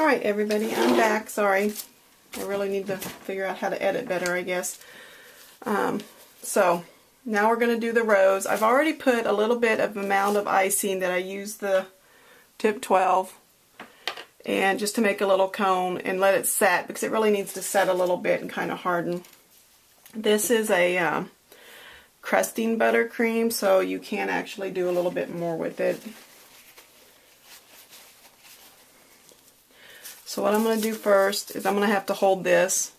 Alright everybody, I'm back. Sorry. I really need to figure out how to edit better, I guess. So, now we're going to do the rose. I've already put a little bit of amount of icing that I used the tip 12 and just to make a little cone and let it set because it really needs to set a little bit and kind of harden. This is a crusting buttercream, so you can actually do a little bit more with it. So what I'm going to do first is I'm going to have to hold this.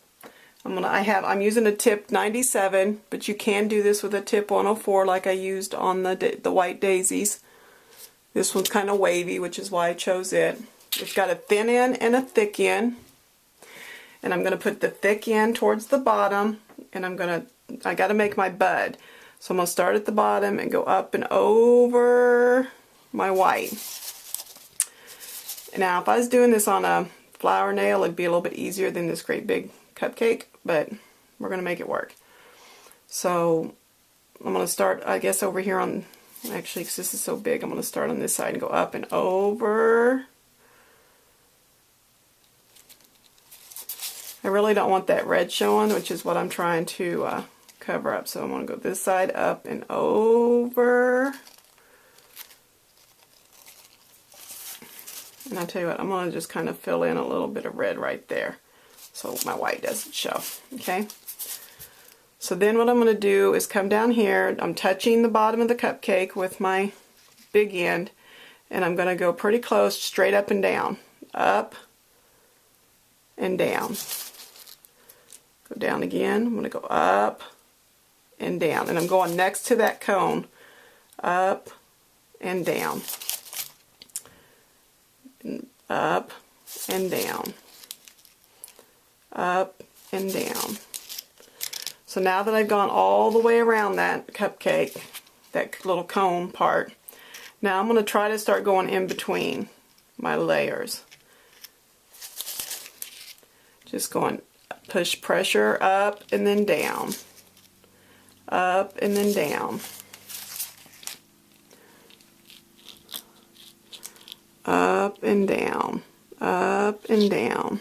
I'm using a tip 97, but you can do this with a tip 104 like I used on the white daisies. This one's kind of wavy, which is why I chose it. It's got a thin end and a thick end. And I'm going to put the thick end towards the bottom, and I got to make my bud. So I'm going to start at the bottom and go up and over my white. Now if I was doing this on a flower nail, it'd be a little bit easier than this great big cupcake, but we're going to make it work. So I'm going to start, I guess, over here on, actually, because this is so big, I'm going to start on this side and go up and over. I really don't want that red showing, which is what I'm trying to cover up. So I'm going to go this side, up and over. And I'll tell you what, I'm going to just kind of fill in a little bit of red right there so my white doesn't show. Okay? So then what I'm going to do is come down here. I'm touching the bottom of the cupcake with my big end, and I'm going to go pretty close, straight up and down. Up and down. Go down again. I'm going to go up and down. And I'm going next to that cone. Up and down. Up and down. Up and down. So now that I've gone all the way around that cupcake, that little cone part, now I'm going to try to start going in between my layers. Just going, push pressure up and then down. Up and then down. Up and down, up and down.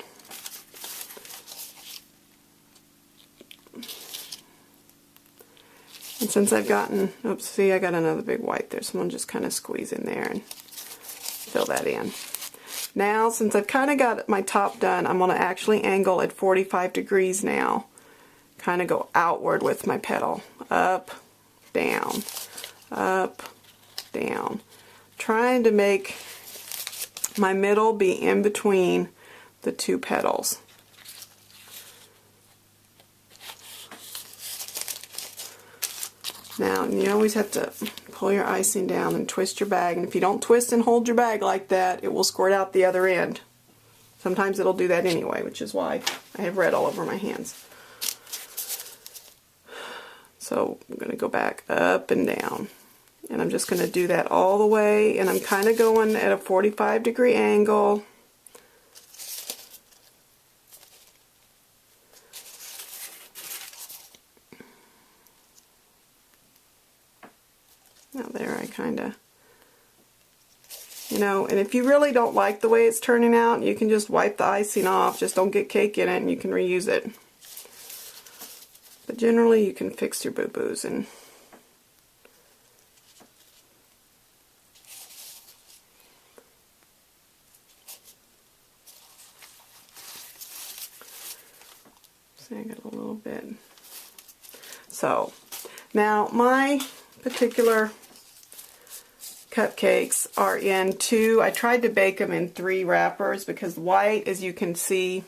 And since I've gotten, oops, see, I got another big white there, so I'm going to just kind of squeeze in there and fill that in. Now, since I've kind of got my top done, I'm going to actually angle at 45 degrees now. Kind of go outward with my petal. Up, down, up, down. Trying to make my middle be in between the two petals. Now, you always have to pull your icing down and twist your bag, and if you don't twist and hold your bag like that, it will squirt out the other end. Sometimes it'll do that anyway, which is why I have red all over my hands. So I'm going to go back up and down. And I'm just going to do that all the way, and I'm kind of going at a 45-degree angle. Now there I kind of, and if you really don't like the way it's turning out, you can just wipe the icing off. Just don't get cake in it and you can reuse it. But generally you can fix your boo-boos and I got a little bit. So now my particular cupcakes are in I tried to bake them in 3 wrappers because white, as you can see,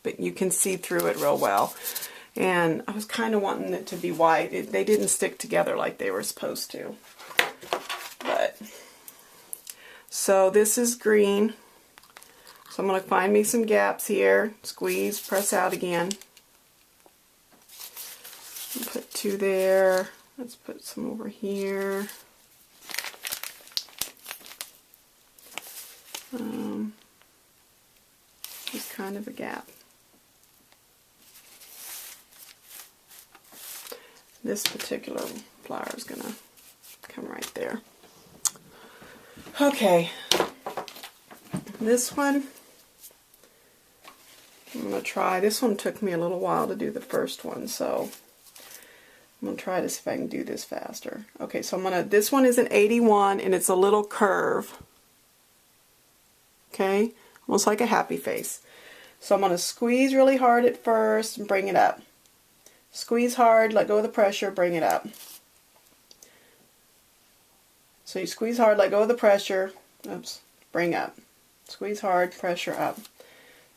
but you can see through it real well. And I was kind of wanting it to be white. They didn't stick together like they were supposed to. But so this is green. So I'm going to find me some gaps here, squeeze, press out again. Put 2 there. Let's put some over here. Just kind of a gap. This particular flower is going to come right there. Okay. This one, I'm going to try. This one took me a little while to do the first one, so I'm going to try to see if I can do this faster. Okay, so this one is an 81 and it's a little curve. Okay, almost like a happy face. So I'm going to squeeze really hard at first and bring it up. Squeeze hard, let go of the pressure, bring it up. So you squeeze hard, let go of the pressure, oops, bring up. Squeeze hard, pressure up.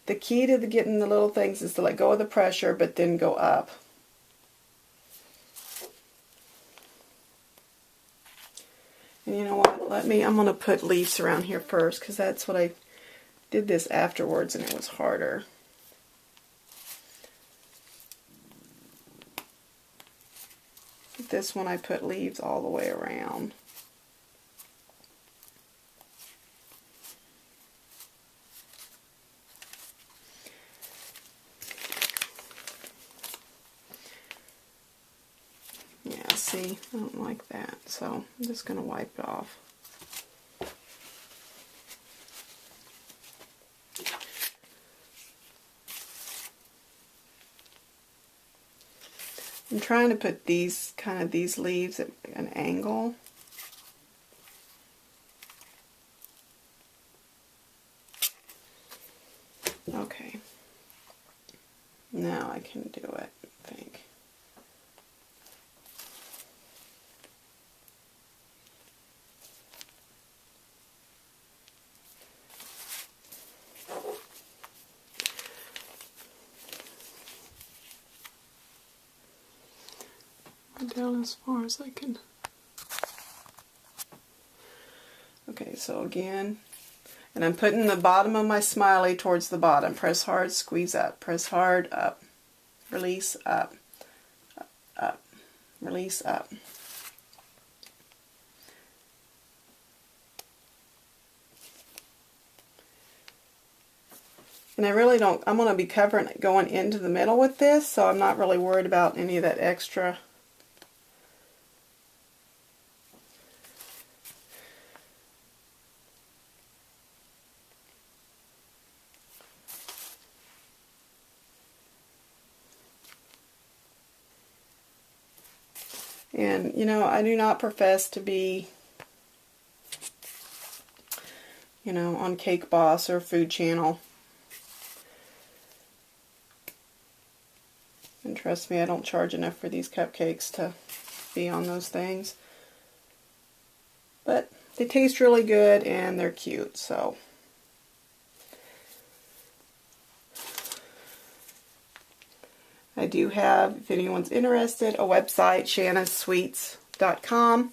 The key to getting the little things is to let go of the pressure, but then go up. And you know what, I'm going to put leaves around here first, because that's what I did this afterwards and it was harder. This one I put leaves all the way around. Yeah, see, I don't like that, so I'm just going to wipe it off. I'm trying to put these leaves at an angle. Okay. Now I can do it, I think. Down as far as I can. Okay, so again, and I'm putting the bottom of my smiley towards the bottom. Press hard, squeeze up. Press hard, up. Release, up. Up. Release, up. And I really don't, I'm going to be covering it going into the middle with this, so I'm not really worried about any of that extra. And, you know, I do not profess to be, you know, on Cake Boss or Food Channel. And trust me, I don't charge enough for these cupcakes to be on those things. But they taste really good and they're cute, so. I do have, if anyone's interested, a website, shannasweets.com.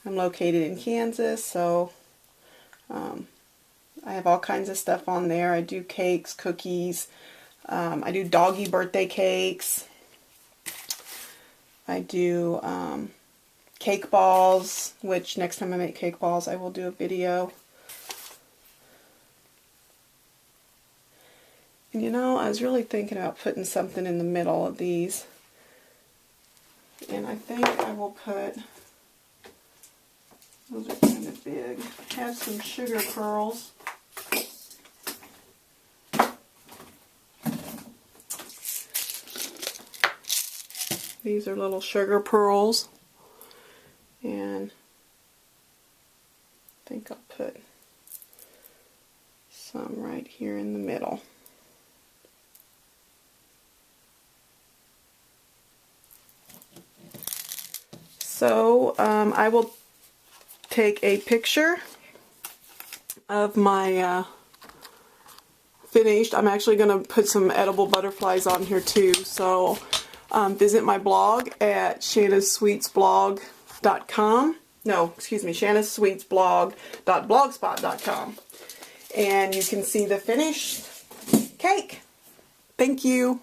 I'm located in Kansas, so I have all kinds of stuff on there. I do cakes, cookies, I do doggy birthday cakes. I do cake balls, which next time I make cake balls I will do a video. And you know, I was really thinking about putting something in the middle of these. And I think I will put, those are kind of big. I have some sugar pearls. These are little sugar pearls. And I think I'll put some right here in the middle. So I will take a picture of my finished. I'm actually going to put some edible butterflies on here too. So visit my blog at shannasweetsblog.com. No, excuse me, shannasweetsblog.blogspot.com. And you can see the finished cake. Thank you.